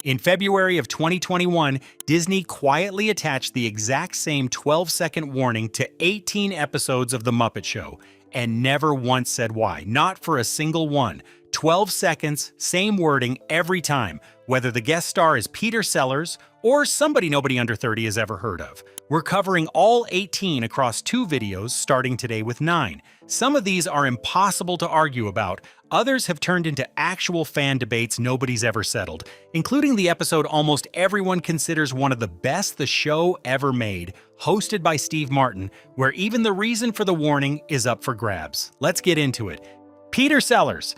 In February of 2021, Disney quietly attached the exact same 12-second warning to 18 episodes of The Muppet Show, and never once said why, not for a single one. 12 seconds, same wording every time, whether the guest star is Peter Sellers or somebody nobody under 30 has ever heard of. We're covering all 18 across 2 videos, starting today with 9. Some of these are impossible to argue about, others have turned into actual fan debates nobody's ever settled, including the episode almost everyone considers one of the best the show ever made, hosted by Steve Martin, where even the reason for the warning is up for grabs. Let's get into it. Peter Sellers.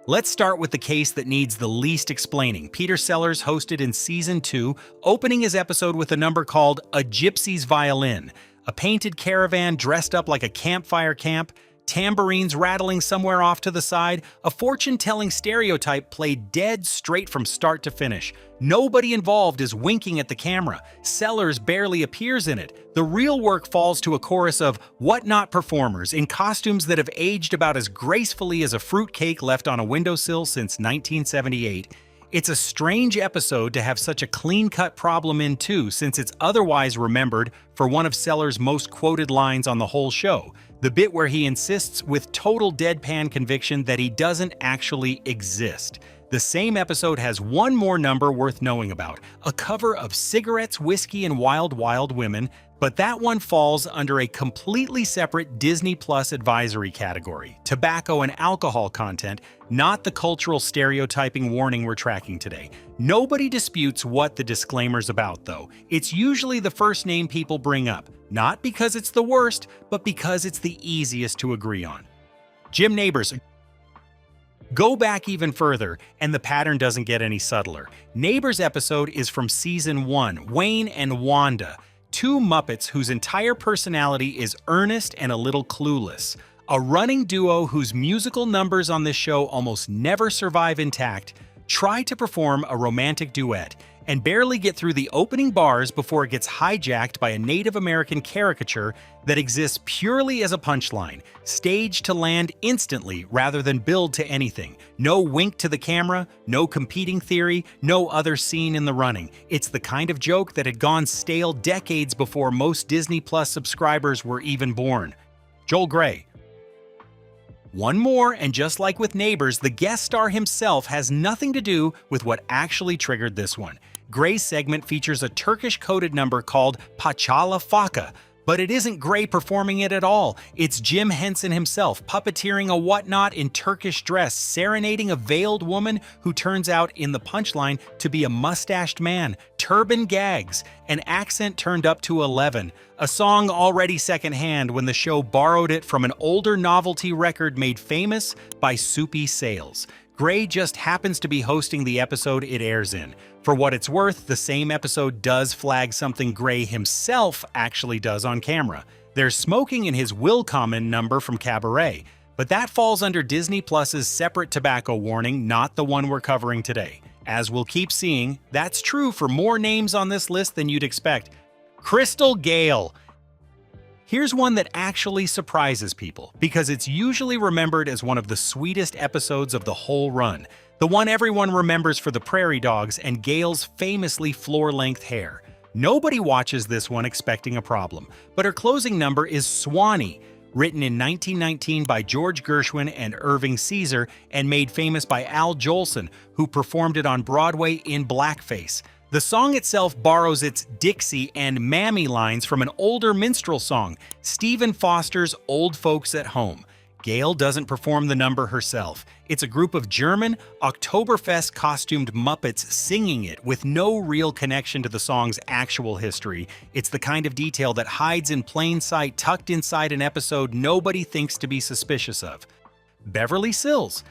Let's start with the case that needs the least explaining. Peter Sellers hosted in Season 2, opening his episode with a number called A Gypsy's Violin, a painted caravan dressed up like a campfire camp, tambourines rattling somewhere off to the side, a fortune-telling stereotype played dead straight from start to finish. Nobody involved is winking at the camera. Sellers barely appears in it. The real work falls to a chorus of whatnot performers in costumes that have aged about as gracefully as a fruitcake left on a windowsill since 1978. It's a strange episode to have such a clean-cut problem in too, since it's otherwise remembered for one of Sellers' most quoted lines on the whole show, the bit where he insists with total deadpan conviction that he doesn't actually exist. The same episode has one more number worth knowing about, a cover of Cigarettes, Whiskey, and Wild Wild Women, but that one falls under a completely separate Disney Plus advisory category, tobacco and alcohol content, not the cultural stereotyping warning we're tracking today. Nobody disputes what the disclaimer's about, though. It's usually the first name people bring up, not because it's the worst, but because it's the easiest to agree on. Jim Nabors. Go back even further, and the pattern doesn't get any subtler. Nabors' episode is from Season 1, Wayne and Wanda, 2 Muppets whose entire personality is earnest and a little clueless. A running duo whose musical numbers on this show almost never survive intact, try to perform a romantic duet, and barely get through the opening bars before it gets hijacked by a Native American caricature that exists purely as a punchline, staged to land instantly rather than build to anything. No wink to the camera, no competing theory, no other scene in the running. It's the kind of joke that had gone stale decades before most Disney Plus subscribers were even born. Joel Grey. One more, and just like with Nabors, the guest star himself has nothing to do with what actually triggered this one. Gray's segment features a Turkish-coded number called Pachalafaka, but it isn't Gray performing it at all. It's Jim Henson himself, puppeteering a whatnot in Turkish dress, serenading a veiled woman who turns out in the punchline to be a mustached man, turban gags, an accent turned up to 11, a song already secondhand when the show borrowed it from an older novelty record made famous by Soupy Sales. Gray just happens to be hosting the episode it airs in. For what it's worth, the same episode does flag something Gray himself actually does on camera. There's smoking in his Willkommen number from Cabaret, but that falls under Disney Plus's separate tobacco warning, not the one we're covering today. As we'll keep seeing, that's true for more names on this list than you'd expect. Crystal Gayle. Here's one that actually surprises people, because it's usually remembered as one of the sweetest episodes of the whole run. The one everyone remembers for the prairie dogs and Gayle's famously floor-length hair. Nobody watches this one expecting a problem, but her closing number is Swanee, written in 1919 by George Gershwin and Irving Caesar and made famous by Al Jolson, who performed it on Broadway in blackface. The song itself borrows its Dixie and Mammy lines from an older minstrel song, Stephen Foster's Old Folks at Home. Gayle doesn't perform the number herself. It's a group of German, Oktoberfest-costumed Muppets singing it with no real connection to the song's actual history. It's the kind of detail that hides in plain sight tucked inside an episode nobody thinks to be suspicious of. Beverly Sills.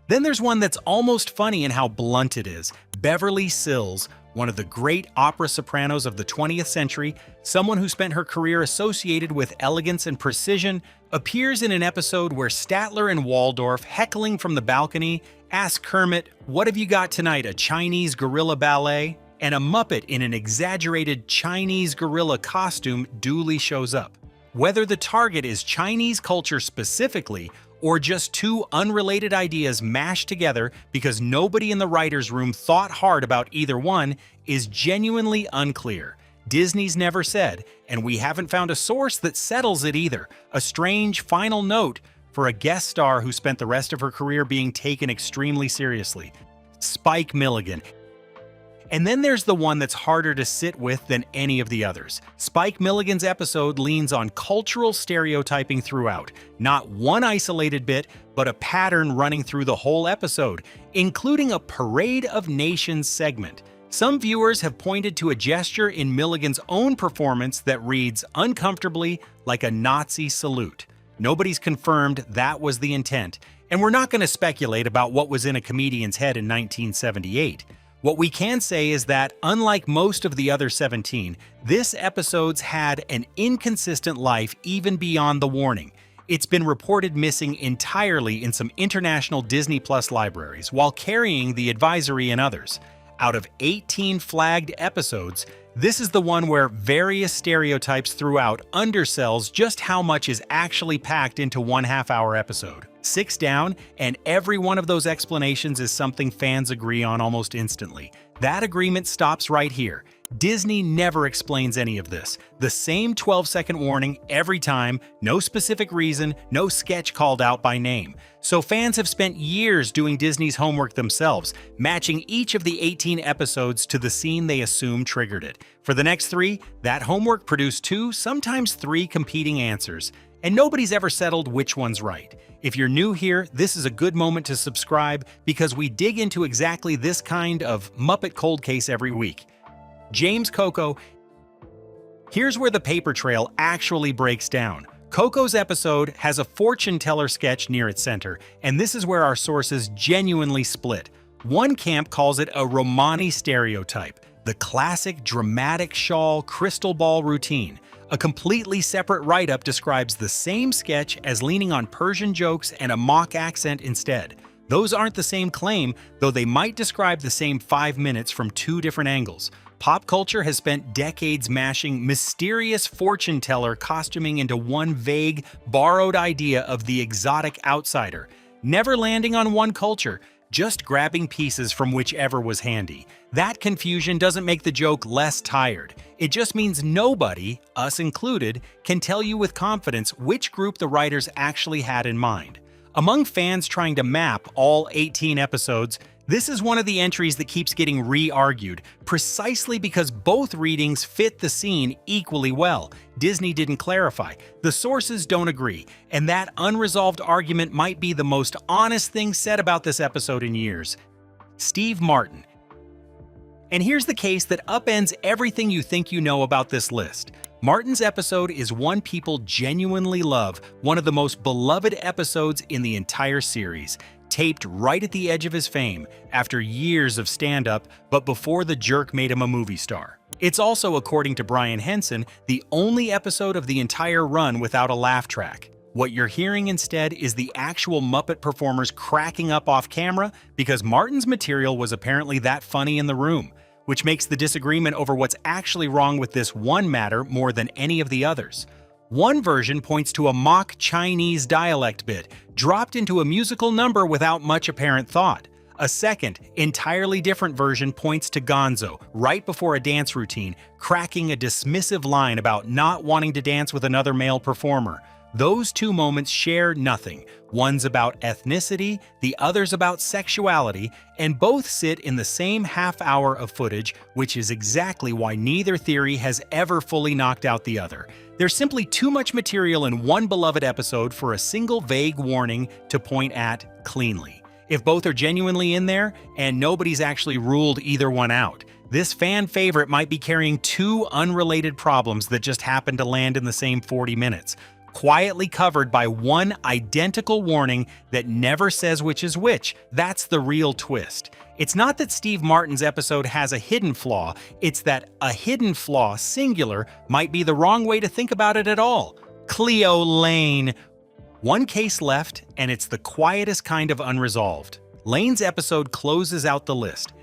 Then there's one that's almost funny in how blunt it is. Beverly Sills, one of the great opera sopranos of the 20th century, someone who spent her career associated with elegance and precision, appears in an episode where Statler and Waldorf, heckling from the balcony, ask Kermit, "What have you got tonight, a Chinese gorilla ballet?" And a Muppet in an exaggerated Chinese gorilla costume duly shows up. Whether the target is Chinese culture specifically, or just two unrelated ideas mashed together because nobody in the writer's room thought hard about either one is genuinely unclear. Disney's never said, and we haven't found a source that settles it either. A strange final note for a guest star who spent the rest of her career being taken extremely seriously. Spike Milligan. And then there's the one that's harder to sit with than any of the others. Spike Milligan's episode leans on cultural stereotyping throughout. Not one isolated bit, but a pattern running through the whole episode, including a Parade of Nations segment. Some viewers have pointed to a gesture in Milligan's own performance that reads uncomfortably like a Nazi salute. Nobody's confirmed that was the intent, and we're not going to speculate about what was in a comedian's head in 1978. What we can say is that, unlike most of the other 17, this episode's had an inconsistent life even beyond the warning. It's been reported missing entirely in some international Disney Plus libraries, while carrying the advisory in others. Out of 18 flagged episodes, this is the one where various stereotypes throughout undersells just how much is actually packed into one half-hour episode. 6 down, and every one of those explanations is something fans agree on almost instantly. That agreement stops right here. Disney never explains any of this. The same 12-second warning every time, no specific reason, no sketch called out by name. So fans have spent years doing Disney's homework themselves, matching each of the 18 episodes to the scene they assume triggered it. For the next 3, that homework produced 2, sometimes 3 competing answers. And nobody's ever settled which one's right. If you're new here, this is a good moment to subscribe because we dig into exactly this kind of Muppet cold case every week. James Coco. Here's where the paper trail actually breaks down. Coco's episode has a fortune teller sketch near its center, and this is where our sources genuinely split. One camp calls it a Romani stereotype, the classic dramatic shawl crystal ball routine. A completely separate write-up describes the same sketch as leaning on Persian jokes and a mock accent instead. Those aren't the same claim, though they might describe the same 5 minutes from 2 different angles. Pop culture has spent decades mashing mysterious fortune teller costuming into one vague, borrowed idea of the exotic outsider, never landing on one culture, just grabbing pieces from whichever was handy. That confusion doesn't make the joke less tired. It just means nobody, us included, can tell you with confidence which group the writers actually had in mind. Among fans trying to map all 18 episodes, this is one of the entries that keeps getting re-argued, precisely because both readings fit the scene equally well. Disney didn't clarify, the sources don't agree, and that unresolved argument might be the most honest thing said about this episode in years. Steve Martin. And here's the case that upends everything you think you know about this list. Martin's episode is one people genuinely love, one of the most beloved episodes in the entire series. Taped right at the edge of his fame, after years of stand-up, but before the jerk made him a movie star. It's also, according to Brian Henson, the only episode of the entire run without a laugh track. What you're hearing instead is the actual Muppet performers cracking up off camera because Martin's material was apparently that funny in the room, which makes the disagreement over what's actually wrong with this one matter more than any of the others. One version points to a mock Chinese dialect bit, dropped into a musical number without much apparent thought. A second, entirely different version points to Gonzo, right before a dance routine, cracking a dismissive line about not wanting to dance with another male performer. Those 2 moments share nothing. One's about ethnicity, the other's about sexuality, and both sit in the same half-hour of footage, which is exactly why neither theory has ever fully knocked out the other. There's simply too much material in one beloved episode for a single vague warning to point at cleanly. If both are genuinely in there, and nobody's actually ruled either one out, this fan favorite might be carrying 2 unrelated problems that just happen to land in the same 40 minutes. Quietly covered by one identical warning that never says which is which. That's the real twist. It's not that Steve Martin's episode has a hidden flaw, it's that a hidden flaw, singular, might be the wrong way to think about it at all. Cleo, Laine. One case left, and it's the quietest kind of unresolved. Laine's episode closes out the list.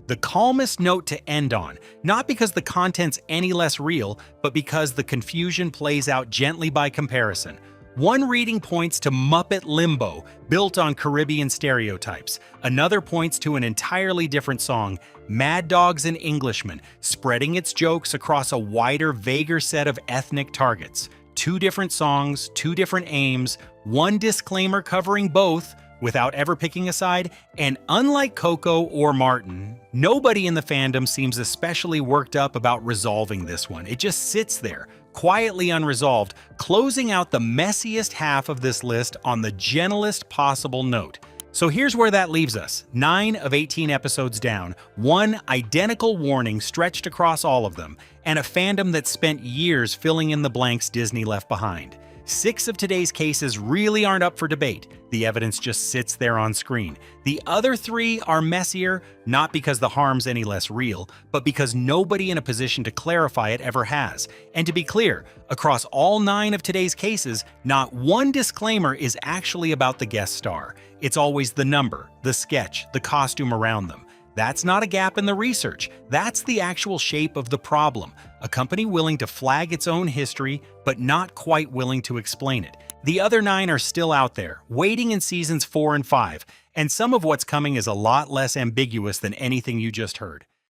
The calmest note to end on, not because the content's any less real, but because the confusion plays out gently by comparison. One reading points to Muppet limbo, built on Caribbean stereotypes. Another points to an entirely different song, Mad Dogs and Englishmen, spreading its jokes across a wider, vaguer set of ethnic targets. Two different songs, two different aims, one disclaimer covering both, without ever picking a side, and unlike Coco or Martin, nobody in the fandom seems especially worked up about resolving this one. It just sits there, quietly unresolved, closing out the messiest half of this list on the gentlest possible note. So here's where that leaves us. 9 of 18 episodes down, one identical warning stretched across all of them, and a fandom that spent years filling in the blanks Disney left behind. 6 of today's cases really aren't up for debate. The evidence just sits there on screen. The other 3 are messier, not because the harm's any less real, but because nobody in a position to clarify it ever has. And to be clear, across all 9 of today's cases, not one disclaimer is actually about the guest star. It's always the number, the sketch, the costume around them. That's not a gap in the research. That's the actual shape of the problem. A company willing to flag its own history, but not quite willing to explain it. The other 9 are still out there, waiting in seasons 4 and 5, and some of what's coming is a lot less ambiguous than anything you just heard.